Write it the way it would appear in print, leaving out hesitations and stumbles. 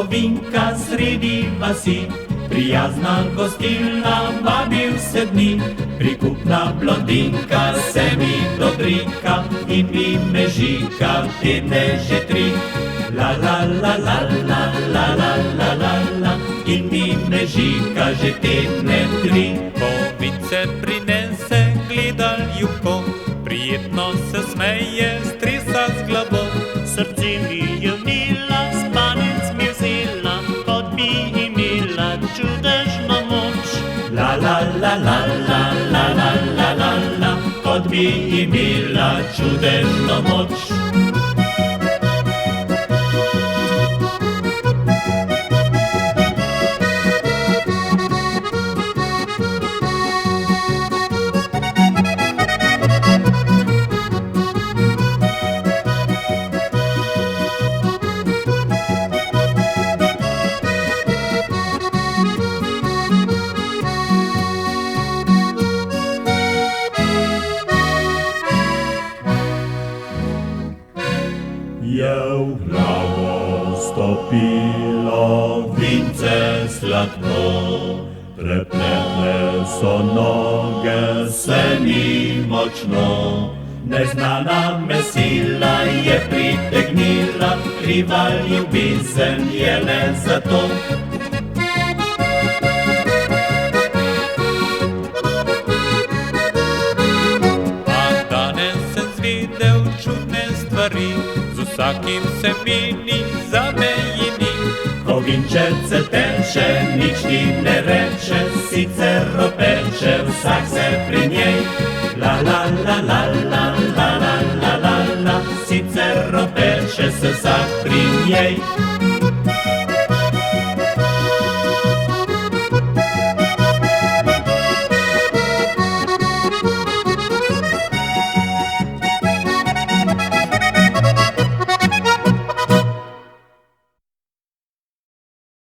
ovinka sredi vasi. Prijazna gostilna, vabim se dni, prikupna blondinka se mi dobrika in mi mežika tedne že tri. La la la la la la la la la la in mi mežika že tedne tri. Ovince prinese, gleda ljubko, prijetno se smeje, stresa z glavo. Srce mi je mila, spanec mi vzela, kot bi imela čudežno moč. La la la la la la la la la la, kot bi imela čudežno moč. Je v glavo stopilo vince sladko, prepletle so noge se mi močno. Neznana me sila je pritegnila, kriva ljubezen je le zato. A danes sem zvedel čudne stvari, z vsakim se meni zamejeni. Ovinčece teče, nič ti ne reče, sicer opeče vsak se pri njej. La la la la la la la la la la, sicer opeče se vsak pri njej.